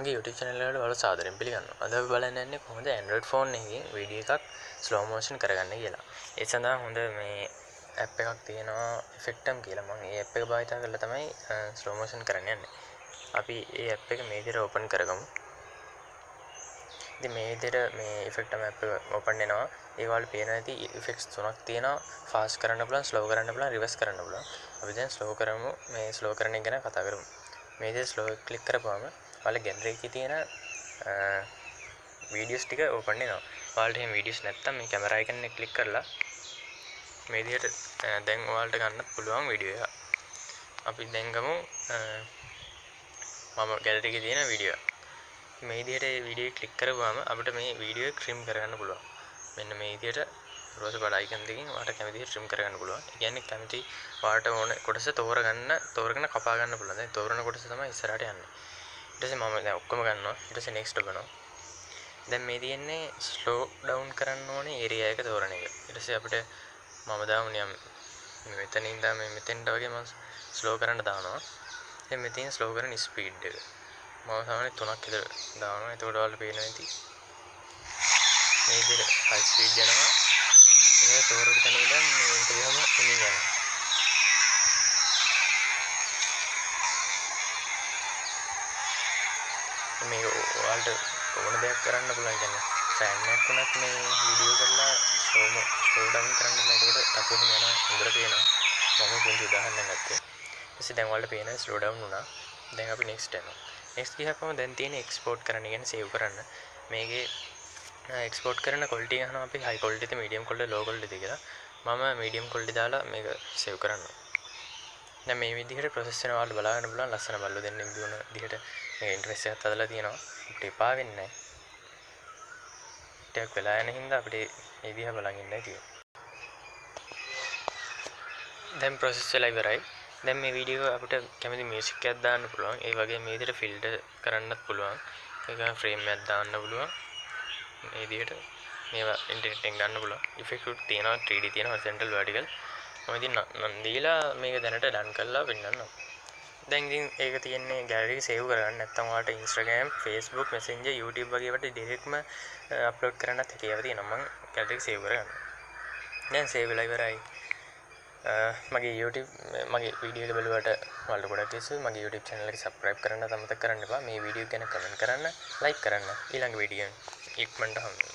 මගේ YouTube channel එකට ඔයාලා සාදරයෙන් පිළිගන්නවා. අද අපි බලන්න යන්නේ කොහොමද Android phone එකකින් වීඩියෝ එකක් slow motion කරගන්න කියලා. ඒ සඳහා හොඳ මේ app එකක් තියෙනවා Effectum කියලා. මම ඒ app එක භාවිත කරලා තමයි slow motion කරන්න යන්නේ. අපි ඒ app එක මේ විදිහට open කරගමු. ඉතින් මේ විදිහට මේ Effectum app එක open වෙනවා. ඒක වල පේනවා ඇති effects තුනක් තියෙනවා. fast කරන්න පුළුවන්, slow කරන්න පුළුවන්, reverse කරන්න පුළුවන්. අපි දැන් slow කරමු. මේ slow කරන එක ගැන කතා කරමු. මේ විදිහට slow click කරපුවම ඔයාලා gallery එකේ තියෙන videos ටික open වෙනවා. ඔයාලට එහෙම videos නැත්තම් මේ camera icon එක click කරලා මේ විදිහට දැන් ඔයාලට ගන්නත් පුළුවන් video එක. අපි දැන් ගමු මම gallery එකේ තියෙන video එක. මේ විදිහට මේ video එක click කරපුවාම අපිට මේ video එක trim කරගන්න පුළුවන්. මෙන්න මේ විදිහට රෝස බඩ icon දෙකකින් ඔයාලට කැමති විදිහට trim කරගන්න පුළුවන්. ඒ කියන්නේ කැමති ඔයාලට ඕන කොටස තෝරගෙන කපා ගන්න පුළුවන්. දැන් තෝරන කොටස තමයි ඉස්සරහට යන්නේ. ඊට පස්සේ මම දැන් ඔක්කොම ගන්නවා. ඊට පස්සේ next ඔබනවා. දැන් මේ තියෙන්නේ slow down කරන්න ඕනේ area එක තෝරන එක. ඊට පස්සේ අපිට මම දාමු නියම් මෙතනින් ඉඳන් මේ මෙතෙන්ට වගේ මම slow කරන්න දානවා. දැන් මෙතන slow කරන speed එක මම සාමාන්‍ය 3ක් විතර දානවා. එතකොට ඔයාලට පේනවා ඇති මේ විදිහට high speed යනවා. ඒක තෝරන තැන ඉඳන් මේක දිහාම එමින් යනවා. මේ ඔයාලට ඕන දෙයක් කරන්න පුළුවන්. කියන්නේ fan එකක් උනත් මේ වීඩියෝ කරලා slow down කරන්න බෑ. ඒකට තපෙම යනවා. හොඳට පේනවා. මම පුංචි උදාහරණයක් ගත්තා. ඊටසේ දැන් ඔයාලට පේනවා slow down වුණා. දැන් අපි next යනවා. next ගියපම දැන් තියෙන export කරන්න කියන්නේ save කරන්න. මේකේ export කරන quality ගන්නවා අපි high quality ද medium quality low quality කියලා. මම medium quality දාලා මේක save කරනවා. දැන් මේ විදිහට process වෙනවා. ඔයාලට බලා ගන්න පුළුවන්. ලස්සන බල්ලෝ දෙන්නෙක් දුවන විදිහට මේ interface එකක් හදලා තියෙනවා. අපිට එපා වෙන්නේ නැහැ. ටිකක් වෙලා යන හින්දා අපිට මේ විදිහ බලන් ඉන්නයි තියෙන්නේ. දැන් process වෙලා ඉවරයි. දැන් මේ වීඩියෝ අපිට කැමති music එකක් දාන්න පුළුවන්. ඒ වගේ මේ විදිහට filter කරන්නත් පුළුවන්. ඒක frame එකක් දාන්න පුළුවන්. මේ විදිහට මේවා internet එකෙන් ගන්න පුළුවන්. effect උත් තියෙනවා 3D තියෙනවා horizontal vertical. මම ඉතින් නම් දීලා මේක දැනට done කරලා පෙන්නන්නම්. දැන් ඉතින් ඒක තියෙන්නේ gallery එක save කරගන්න. නැත්නම් ඔයාලට Instagram, Facebook, Messenger, YouTube වගේ ඒවාට directම upload කරන්නත් හැකියාව තියෙනවා. මම gallery එක save කරගන්නවා. දැන් save වෙලා ඉවරයි. මගේ YouTube මගේ වීඩියෝ එක බලුවට ඔයාලට ගොඩක් ස්තුතියි. මගේ YouTube channel එක subscribe කරන්න අමතක කරන්න එපා. මේ වීඩියෝ ගැන comment කරන්න, like කරන්න. ඊළඟ වීඩියෝ ඉක්මනට හම්බ වෙනවා.